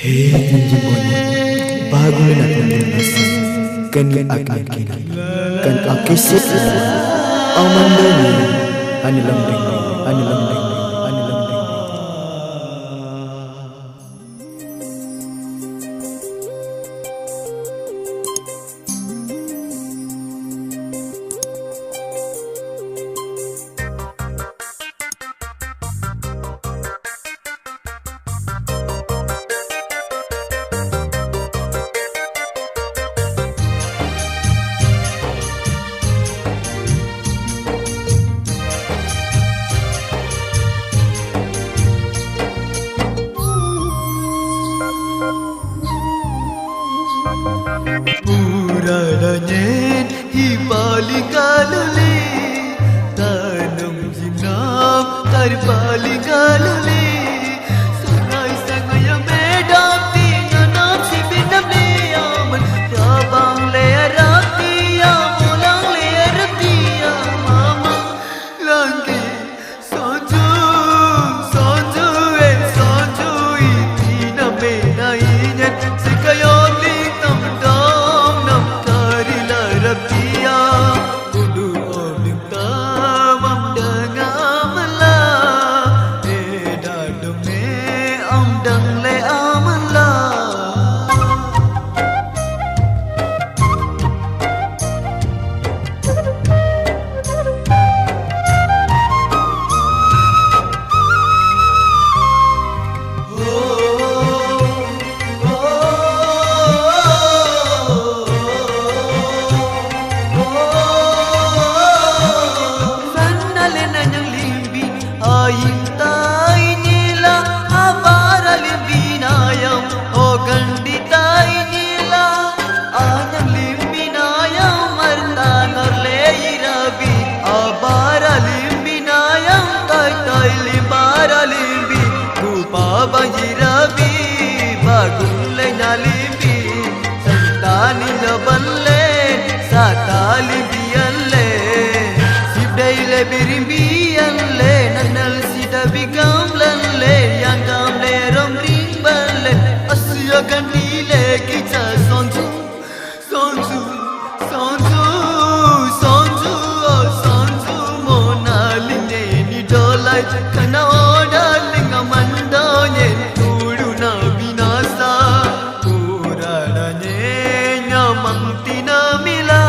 Hei Tanjimbonya, bagulah tunjul nasi, kan akan kini, kan akisip itu, amandanya, anilam deng, anilam deng, anilam deng. Puradanya hibali kaluli tanam jinam tarpali kaluli sangai sangai medam tiga nam si binam le aman rabang le arati amulang le arati mama langi sanju sanju sanju itina me nainyan sikayoli Birimbian le nanal sida bigam lan le yang gam le rom ring ban le asya ganti le kicha sonju sonju sonju sonju sonju monali ne ni dolai kana odaling amanda ne tudu na binasa puradane nyamang tinamila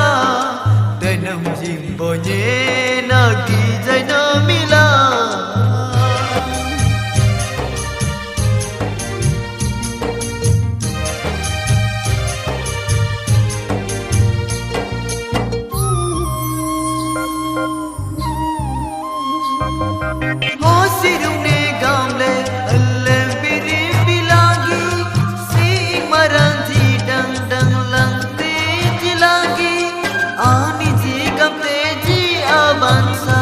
danam jimbonye nagi jai namila hosirum ne gamle alle biri bilagi si maranthi dang dang lang te jilagi ani ji gamle ji avansa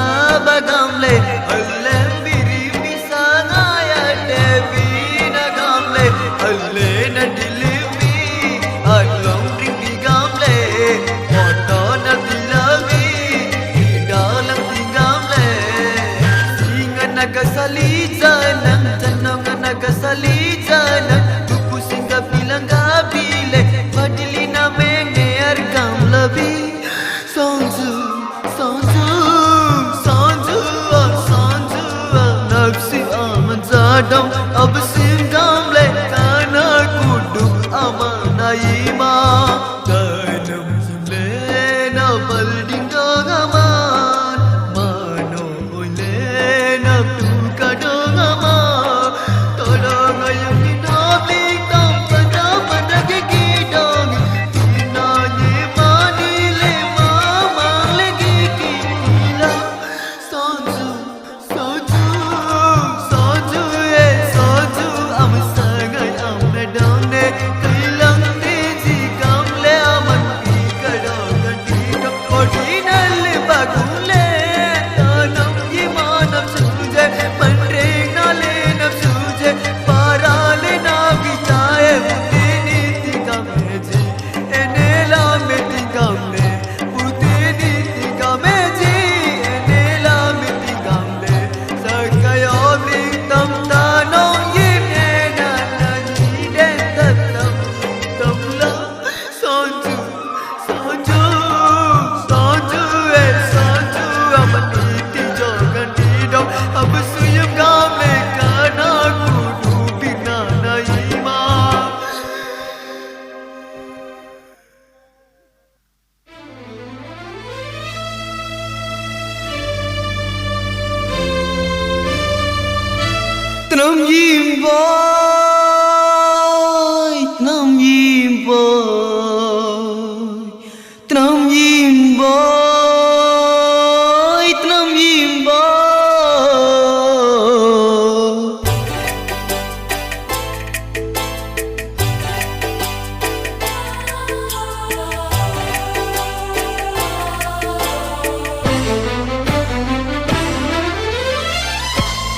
bagamle alle biri bisangaya devina gamle alle na dilivi alom ringi gamle auto na dilavi dalam gamle singa nagasali janam janam nagasali janam tuku singa bilanga bile padili na menge ar gamlavi sonju sonju sonju sonju nafsi aman zadam ab singam le kana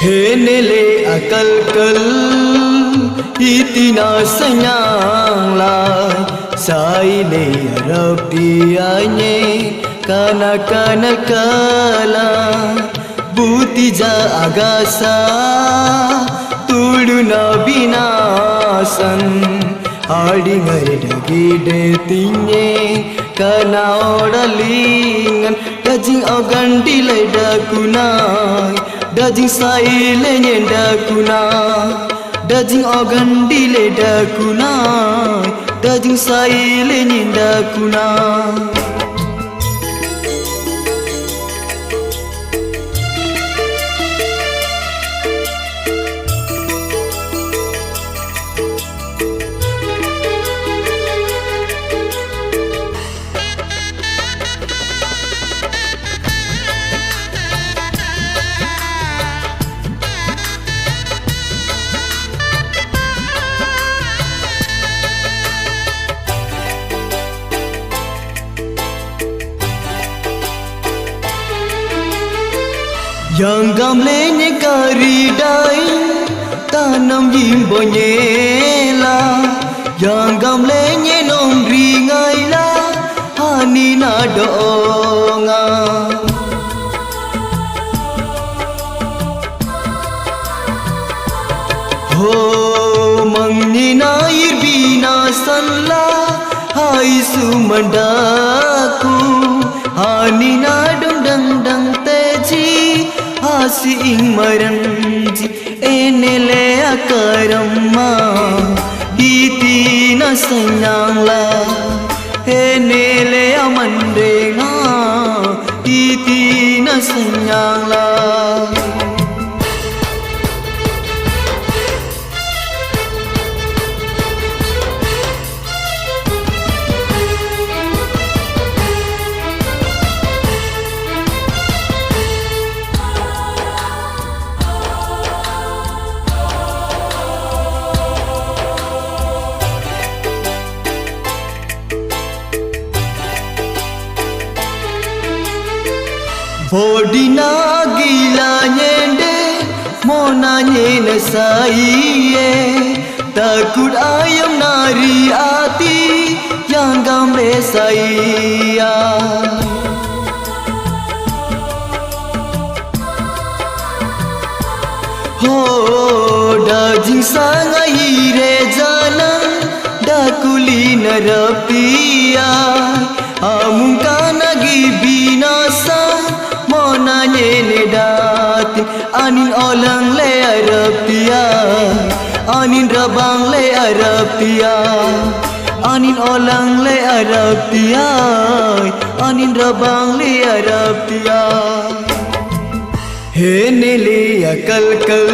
Henele akal kal itina senyang lai sai le arab dianye kana kana kala buti ja agasa tuluna binasan adingar dagide tinye kana odalingan dajing agandile dakunai dajing saile nyenda kunai dajing agandile dakunai dajing saile nyenda kunai Yang gamlenya karidai tanam jimbonyela yang gamlenya nombringaila hani nadonga ho mangnina irbina sanla hai sumandaku hani nadong dang dang teji asing maranji enele akaramma itina sanyangla enele amandenga itina sanyangla Bodina gila nyende mona nyena saiye takut ayam nari ati yang gamle saya ho dajing sangai re jana dakuli narapia amungka nagi binasa monanye nedati anin olang le arabtia anin rabang le arabtia anin olang le arabtia anin rabang le arabtia henele akal kal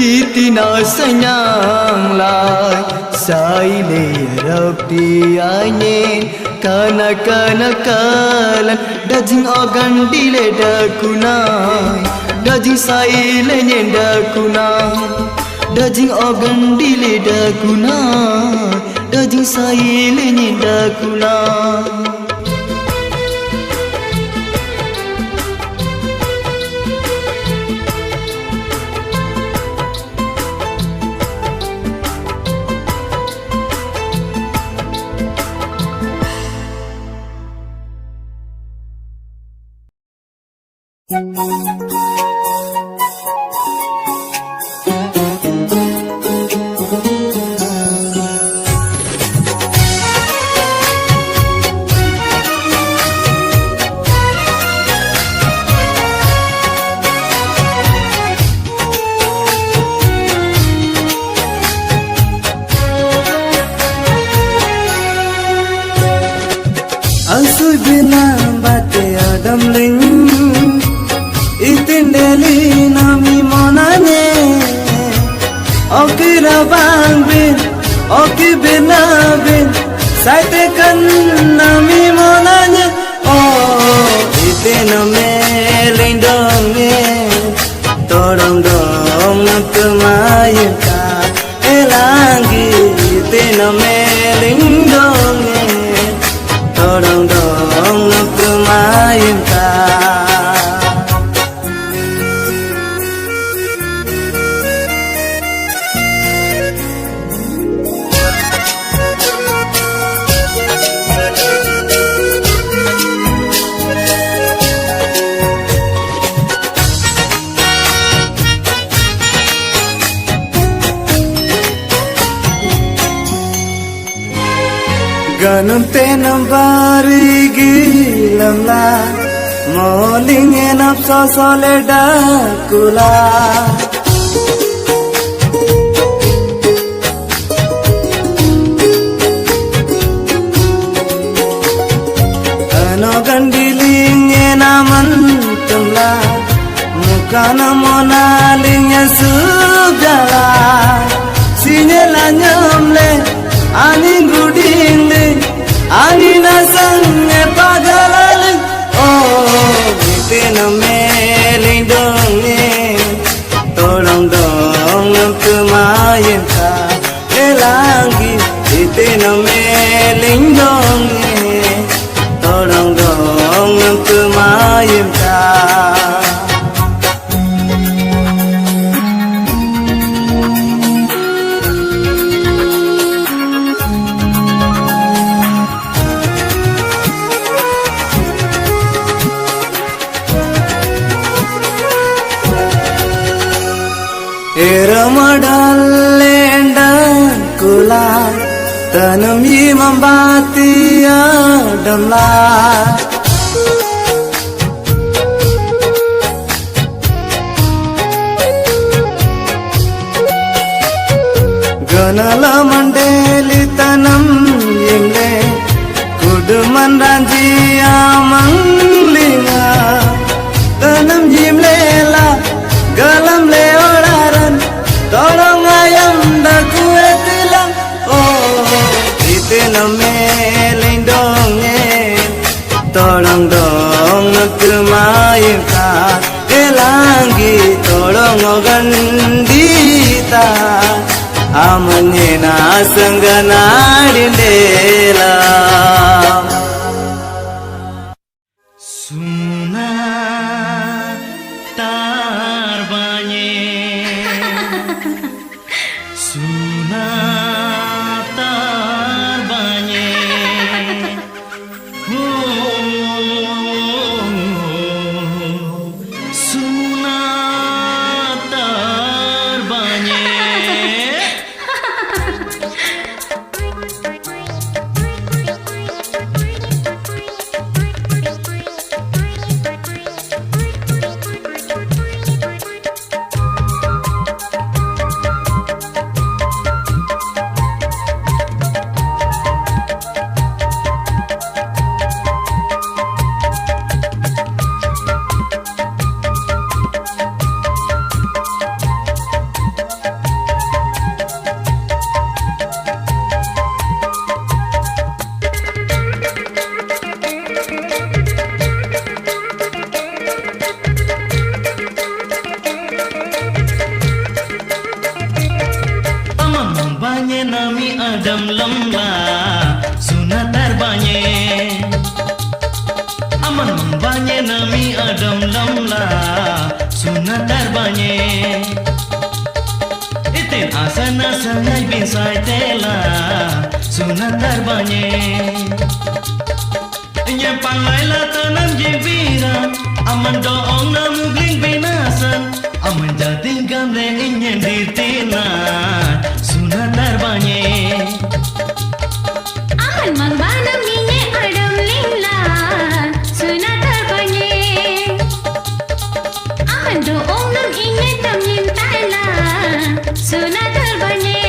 itina senyang lai sai le arabtia nyen kana kana kalan dajing agandile dakunai dajing saile nyenda kunai dajing agandile dakunai dajing saile nyenda kunai Asui bilang bate adam ling itindeli nami monane oki rabang bin oki binabin saite kan nami monane oh itiname lindonge torong dong nakmayka elangi itiname lindonge torong dong nakmayka ganun tenambari gilamla molingen apso soleda kula ano gandiling namantumla mukana monalingnya subjala sinyela nyamle ani gudingle ani nasange pagalal oh bitena melindonge tolong dong kemayen ka elangi bitena melindonge tolong dong kemayen ka Ramadalenda kula tanam imambati adamla ganala mandeli tanam imle kuduman ranji amanglinga tanam imlela galam le tolong ayam daku etilang oh itena melindonge tolong dong kemayen ka elangi tolong gandita amanyena sanggana dindela suna tarbanye Sunatar banye Sunatar banye nami adam lemla sunatar banye aman banye nami adam lemla sunatar banye itin asana sangai bin sai tela sunatar banye nya pangai la tanam jibira aman doong namu gling binasan aman jating gamle inyen ditina sunatar banye aman mangbana mine adam lingla sunatar banye aman do onam inne tamim taila sunatar banye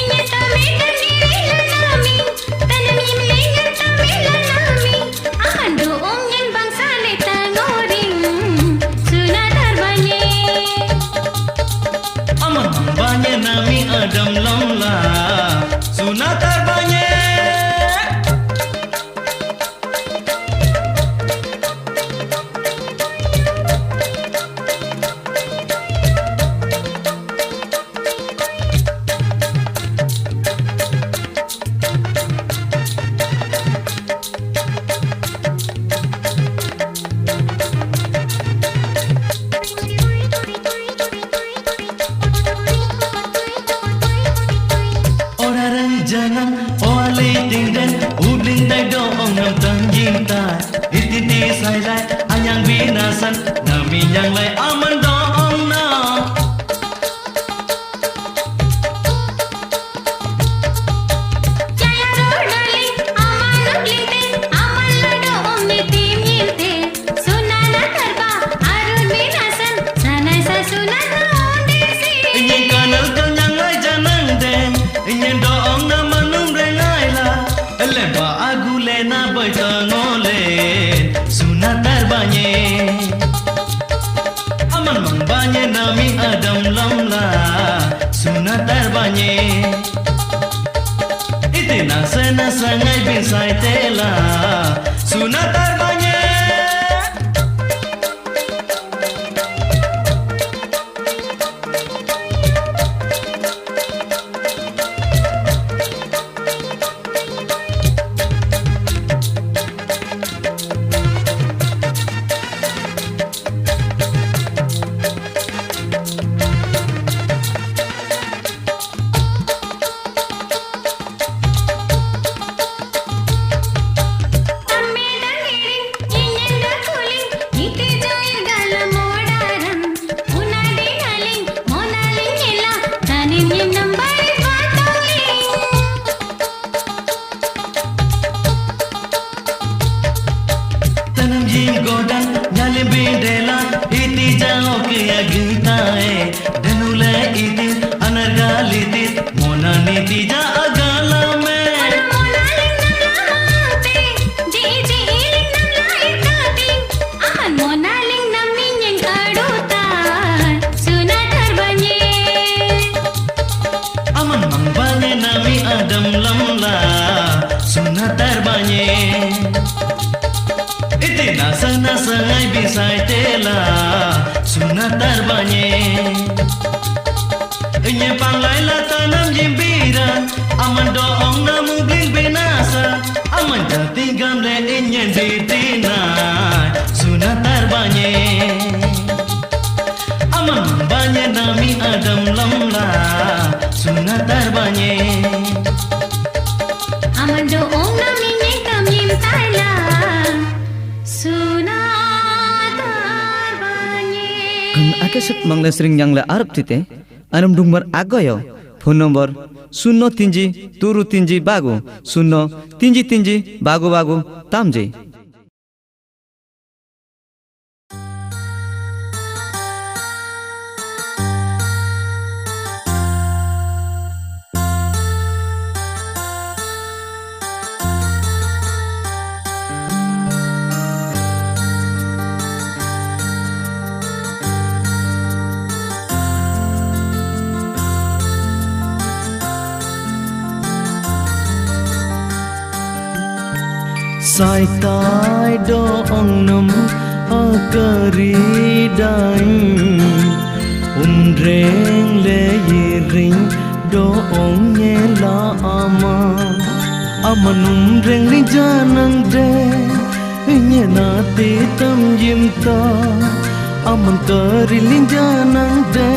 inne tamita nirila nami tanamim linga tamila nami aman do ongen bangsa le tangoring sunatar banye aman banye nami adam lemla sunatar banye terbanye Iti nasa ngai binsai tela sunat terbanye Nasa ngai bisai tela sunat terbanye Nye panglai la tanam jimbira aman doong namu bling binasa aman jati gamle inye ditina sunat terbanye aman banye nami adam lamla sunat terbanye aman doong nami nyekam yimtala Akasep mangla sering yang la Arab tite anam dungmar agoyo phone number 033 3 bagu 033 bagu tamje Sai tai doong nam akari daing Umreng le yiring doong la ama Aman umreng ni janang de Nye nati tam yimta Aman kari li janang de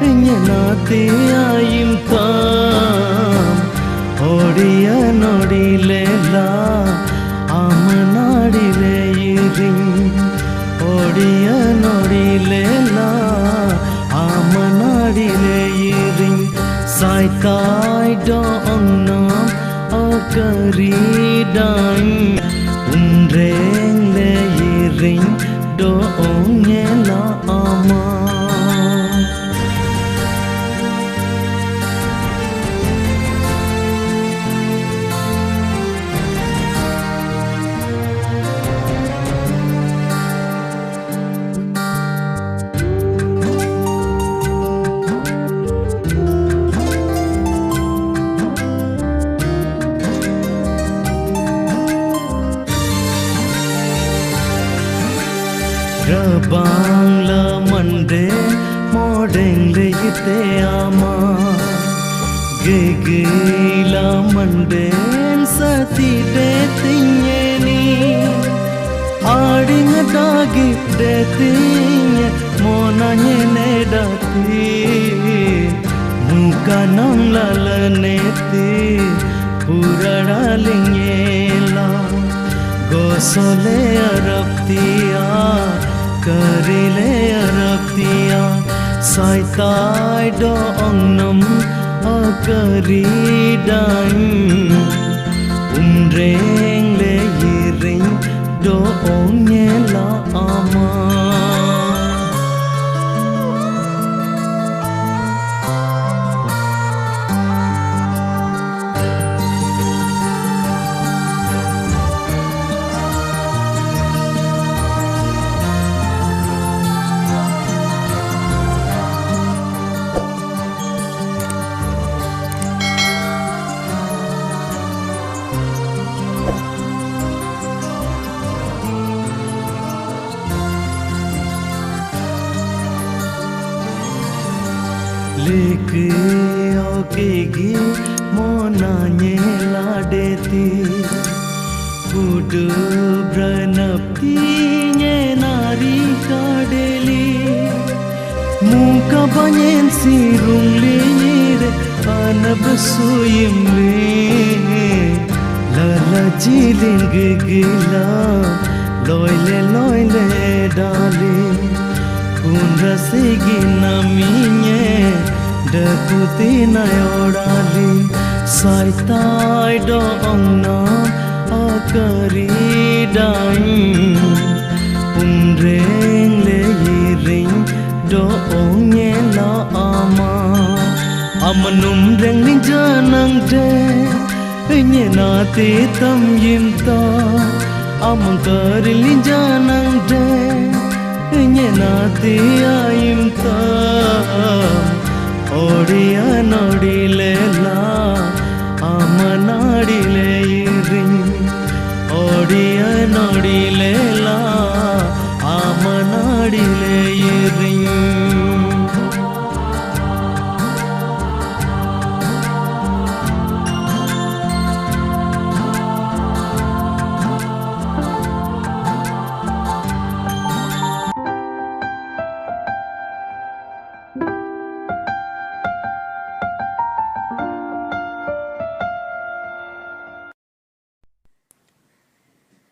Nye nati ayim tam Odia nodi lela amanadi le yiring Odia nodi lela amanadi le yiring Sai tai doong nam akari daing Umreng le yiring doong la ama Bangla mande modeng leyte ama Gegila mande sati de tinyeni Ading dagi de tinye mona nyene dati Muka nam lalaneti purada lingela Gosole araptiya Karile araptiya Sai tai doong nam akari daing Umreng le yiring doong la ama reke okegi monanye ladeti kudu branapti nye nari kadeli muka banyen sirung lire anab suyimle lala jiling gila loile dale Kundra segi naminye dakuti na yodali saitai do ongna akari dai umreng le yiring do ongye la ama amanum reng ni janang de nye na te tam yimta amangkar li janang de nye na te ayim ta odia nodile la amanadile iring odia nodile la amanadile iring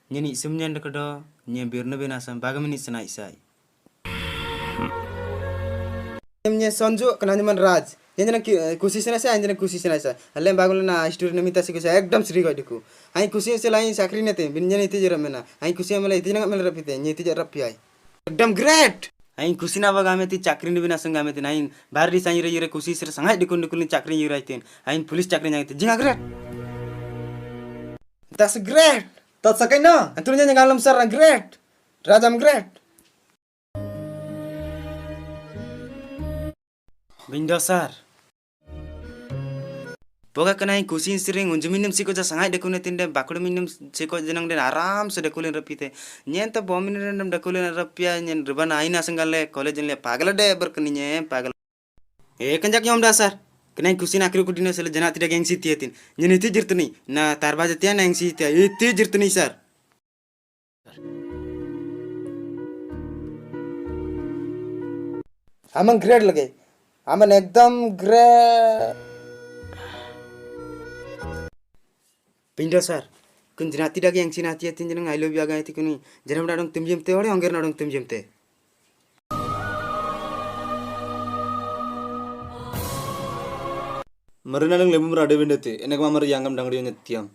Nyani sumnyan dekodo nye birna benasan bagamini sana isai. Nye sonjo kana nyaman raj yenjana kusi sena sa yenjana kusi sena sa alle bagul na story namita se kusa ekdam sri goi diku ai kusi se lai sakri nete bin nyane ti jera mena ai kusi amala itina mel rapite nye ti jera rapi ai ekdam great Ain kusi na baga meti chakri ni benasan ga meti ain barri sa yire kusi sir sangai dikun dikun chakri yire aiten ain police chakri nyangte jinga great. that's great that's sakai na antunya ngalam sar great rajam great Bindo sar. Boga kana ain kusi siring unjuminim siko ja sangai dikun tinde bakul minim siko jenang den aram se dekulin rapite nyen ta bomin random dekulin rapia nyen riban aina sangale college le pagal de berkni nye pagal e kanjak yom da sar kena kusi na kru kudine sele jana tidak gengsi tietin nyen itu jirtni na tarba jatia na gengsi tia itu jirtni sar aman great lage aman ekdam great Bindo sar kun jana tidak gengsi na tietin jenang I love you aga tikuni janam dadong timjem te ore onger nadong timjem te Marina nang lemu merade bendete, enak mamar yangam dangri nyetiam.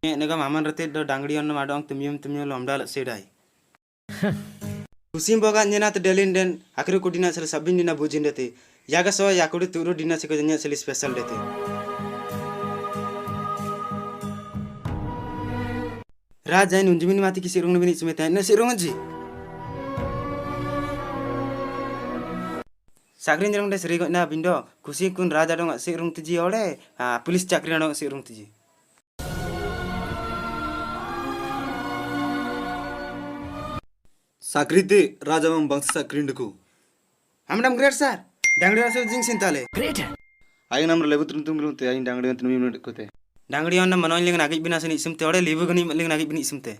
nega maman rate do dangdi on madong timjem lomda sedai Kusim boga nyena te delin den akhiru kudina sel sabin dina bujin dete yaga so yakudi turu dina siko jenya sel special dete Raja ini unjumin mati kisi rung nabini sumeta na sirung ji Sakrin jerong de seri na bindo kusi kun raja dong sirung tiji ole polis chakri dong sirung tiji Sakrite raja mang bangsa sakrin deku. Amdam great sir dangdi asal jing sintale Aing namar lebu turun turun te aing dangri antu minum dekote. Dangdi on na manoin ling nagik bina sini sumte ore libu gani ling nagik bini sumte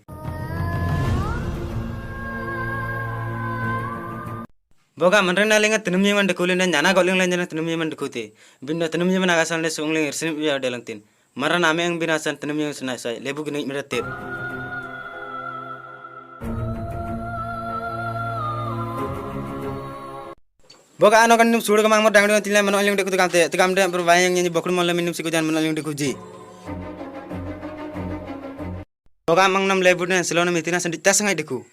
Boga manrena lenga tenum yeman dekule na nyana goling lenjana tenum yeman dekute bindo tenum yeman agasan le sungling irsin biya delangtin maran ame ang binasan tenum yeman sena sai lebu gani mirate Boga ano kan nim sudah kamang dangdi on tilai manoin ling dekute kamte tikamde berbayang nyanyi bokul molle minum siku jan manoin ling dekuji Boga mang nam lebu na selona mitina sendita sangai deku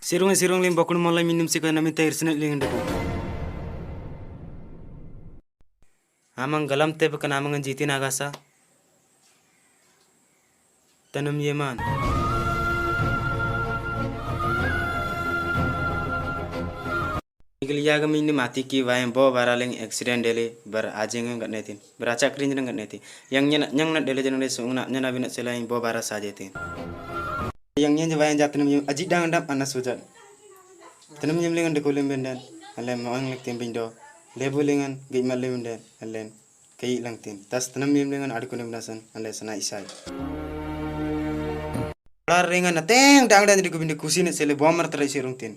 Sirung lim bokul molle minum siku na minta irsin ling deku Amang galam te bukan amang jiti nagasa Tanam yeman Igli yaga minni mati ki vaem bo baraleng accident dele bar ajeng ngat netin beraca krin ngat neti yang na dele jeneng de sungna nyana bina selain bo bara sajetin yang nya vaem jatnem aji dang dap anas sujat tanam yem lengan de kulim bendan ale maang lektin bindo lebulingan gima lewunde alen kei langtin tas tanam mim lengan adukune binasan ale sana isai lar ringan nateng dangda di kubindo kusine sele bomar trai sirungtin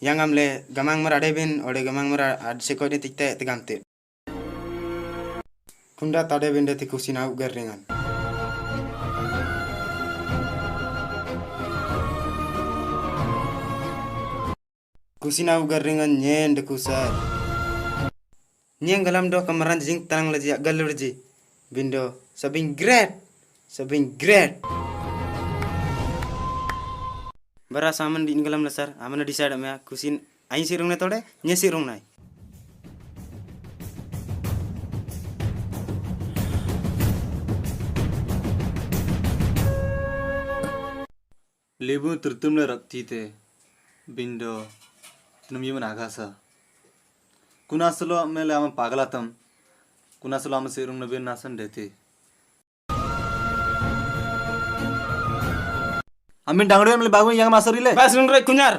yang amle gamang mar adebin ode gamang mar ad sekode tikte tegamte kunda tade bende ti kusina ugar ringan kusina ugar ringan nyen de kusar nyen galam do kamaran jing tanang laji galurji bindo sabing great bara saman di galam lasar amana decide me kusin ain sirung ne tode nye sirung nai लेबू तुरतुमले रक्ती ते बिंडो नुमियमन आगासा कुनासलो मेले आम पागलातम कुनासलो आम सेरुंग नबीन नासन देते आम्ही डांगडे मेले बागु यांग मासरीले bas nungre kunyar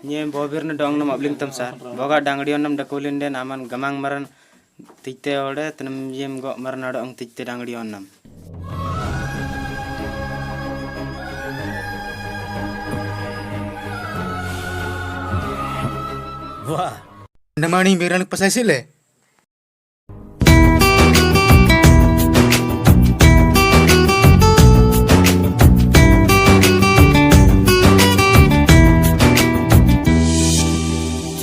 nye bobir ne dong nam abling tam sar boga dangdion nam dakulin den aman gamang maran tikte ode tanam yem go maran ado ang tikte dangdion nam Wah, namani beran pasai sile.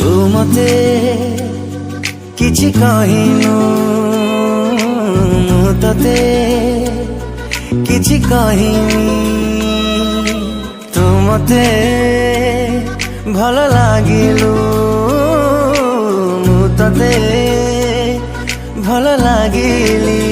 तू मते किछि कहिनु मु तते किछि कहिनी तू मते भल लागिलु मु तते भल लागिली